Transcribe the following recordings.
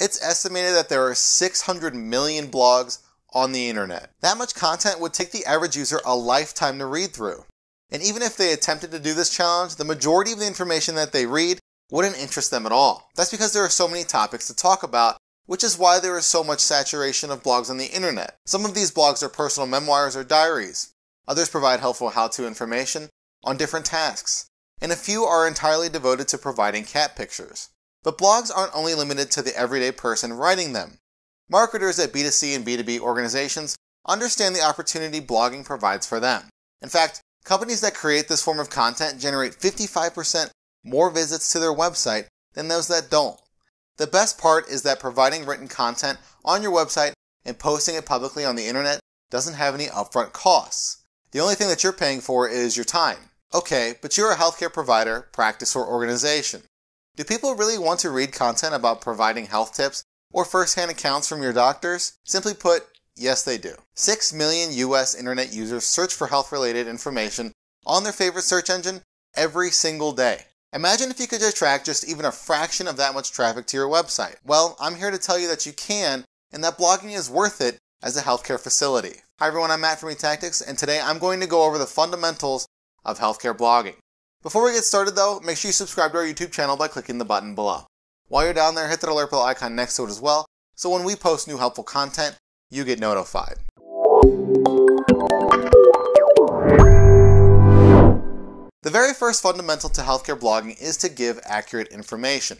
It's estimated that there are 600 million blogs on the internet. That much content would take the average user a lifetime to read through. And even if they attempted to do this challenge, the majority of the information that they read wouldn't interest them at all. That's because there are so many topics to talk about, which is why there is so much saturation of blogs on the internet. Some of these blogs are personal memoirs or diaries. Others provide helpful how-to information on different tasks. And a few are entirely devoted to providing cat pictures. But blogs aren't only limited to the everyday person writing them. Marketers at B2C and B2B organizations understand the opportunity blogging provides for them. In fact, companies that create this form of content generate 55% more visits to their website than those that don't. The best part is that providing written content on your website and posting it publicly on the internet doesn't have any upfront costs. The only thing that you're paying for is your time. Okay, but you're a healthcare provider, practice, or organization. Do people really want to read content about providing health tips or first-hand accounts from your doctors? Simply put, yes they do. 6 million US internet users search for health-related information on their favorite search engine every single day. Imagine if you could attract just even a fraction of that much traffic to your website. Well, I'm here to tell you that you can, and that blogging is worth it as a healthcare facility. Hi everyone, I'm Matt from eTactics, and today I'm going to go over the fundamentals of healthcare blogging. Before we get started though, make sure you subscribe to our YouTube channel by clicking the button below. While you're down there, hit that alert bell icon next to it as well, so when we post new helpful content, you get notified. The very first fundamental to healthcare blogging is to give accurate information.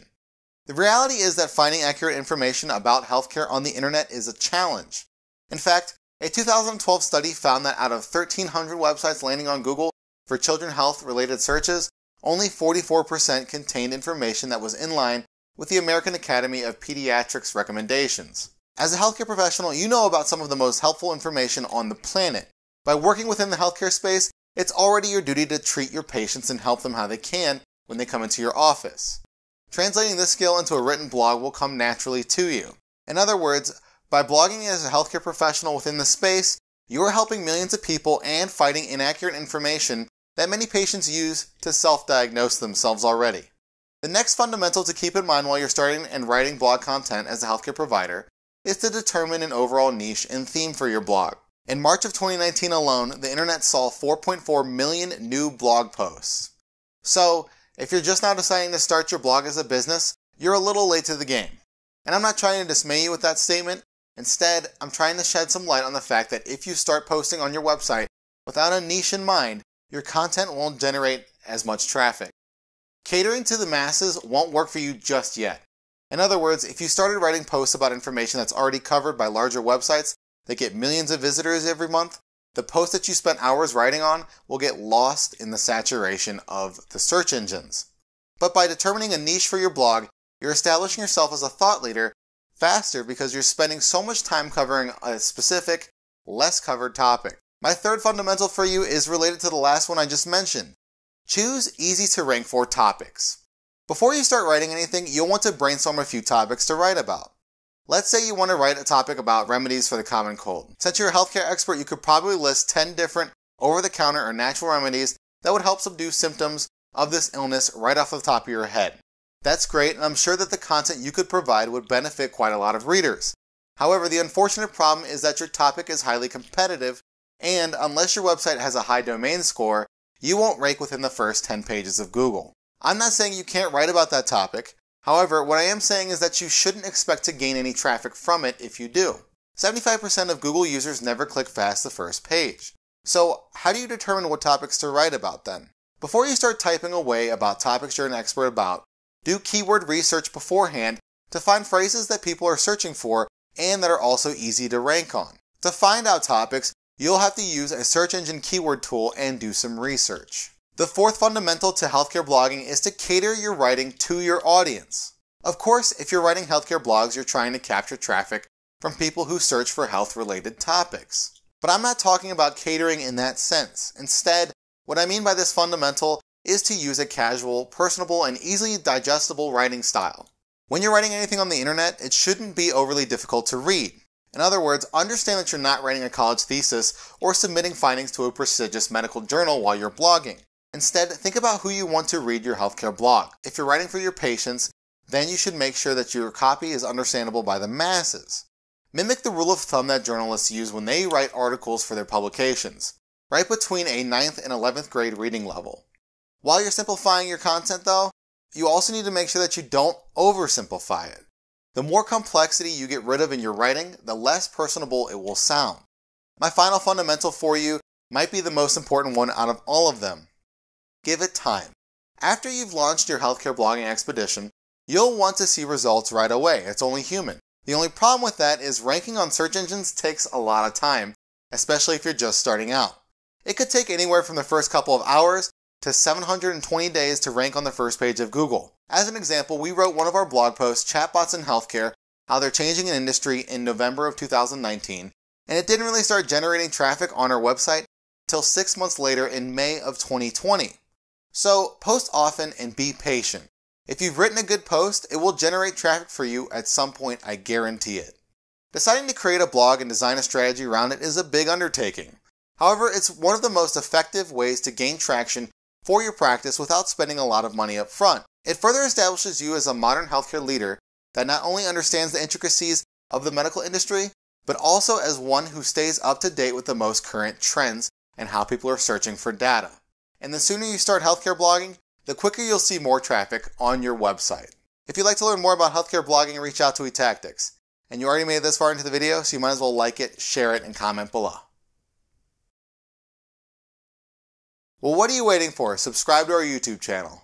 The reality is that finding accurate information about healthcare on the internet is a challenge. In fact, a 2012 study found that out of 1,300 websites landing on Google for children health-related searches, only 44% contained information that was in line with the American Academy of Pediatrics recommendations. As a healthcare professional, you know about some of the most helpful information on the planet. By working within the healthcare space, it's already your duty to treat your patients and help them how they can when they come into your office. Translating this skill into a written blog will come naturally to you. In other words, by blogging as a healthcare professional within the space, you are helping millions of people and fighting inaccurate information that many patients use to self-diagnose themselves already. The next fundamental to keep in mind while you're starting and writing blog content as a healthcare provider is to determine an overall niche and theme for your blog. In March of 2019 alone, the internet saw 4.4 million new blog posts. So, if you're just now deciding to start your blog as a business, you're a little late to the game. And I'm not trying to dismay you with that statement. Instead, I'm trying to shed some light on the fact that if you start posting on your website without a niche in mind, your content won't generate as much traffic. Catering to the masses won't work for you just yet. In other words, if you started writing posts about information that's already covered by larger websites that get millions of visitors every month, the post that you spent hours writing on will get lost in the saturation of the search engines. But by determining a niche for your blog, you're establishing yourself as a thought leader faster because you're spending so much time covering a specific, less covered topic. My third fundamental for you is related to the last one I just mentioned. Choose easy to rank for topics. Before you start writing anything, you'll want to brainstorm a few topics to write about. Let's say you want to write a topic about remedies for the common cold. Since you're a healthcare expert, you could probably list 10 different over-the-counter or natural remedies that would help subdue symptoms of this illness right off the top of your head. That's great, and I'm sure that the content you could provide would benefit quite a lot of readers. However, the unfortunate problem is that your topic is highly competitive, and unless your website has a high domain score, you won't rank within the first 10 pages of Google. I'm not saying you can't write about that topic. However, what I am saying is that you shouldn't expect to gain any traffic from it if you do. 75% of Google users never click past the first page. So, how do you determine what topics to write about then? Before you start typing away about topics you're an expert about, do keyword research beforehand to find phrases that people are searching for and that are also easy to rank on. To find out topics, you'll have to use a search engine keyword tool and do some research. The fourth fundamental to healthcare blogging is to cater your writing to your audience. Of course, if you're writing healthcare blogs, you're trying to capture traffic from people who search for health-related topics. But I'm not talking about catering in that sense. Instead, what I mean by this fundamental is to use a casual, personable, and easily digestible writing style. When you're writing anything on the internet, it shouldn't be overly difficult to read. In other words, understand that you're not writing a college thesis or submitting findings to a prestigious medical journal while you're blogging. Instead, think about who you want to read your healthcare blog. If you're writing for your patients, then you should make sure that your copy is understandable by the masses. Mimic the rule of thumb that journalists use when they write articles for their publications, right between a 9th and 11th grade reading level. While you're simplifying your content though, you also need to make sure that you don't oversimplify it. The more complexity you get rid of in your writing, the less personable it will sound. My final fundamental for you might be the most important one out of all of them. Give it time. After you've launched your healthcare blogging expedition, you'll want to see results right away. It's only human. The only problem with that is ranking on search engines takes a lot of time, especially if you're just starting out. It could take anywhere from the first couple of hours to 720 days to rank on the first page of Google. As an example, we wrote one of our blog posts, Chatbots in Healthcare, How They're Changing an Industry, in November of 2019, and it didn't really start generating traffic on our website till 6 months later in May of 2020. So post often and be patient. If you've written a good post, it will generate traffic for you at some point, I guarantee it. Deciding to create a blog and design a strategy around it is a big undertaking. However, it's one of the most effective ways to gain traction for your practice without spending a lot of money up front. It further establishes you as a modern healthcare leader that not only understands the intricacies of the medical industry, but also as one who stays up to date with the most current trends and how people are searching for data. And the sooner you start healthcare blogging, the quicker you'll see more traffic on your website. If you'd like to learn more about healthcare blogging, reach out to eTactics. And you already made it this far into the video, so you might as well like it, share it, and comment below. Well, what are you waiting for? Subscribe to our YouTube channel.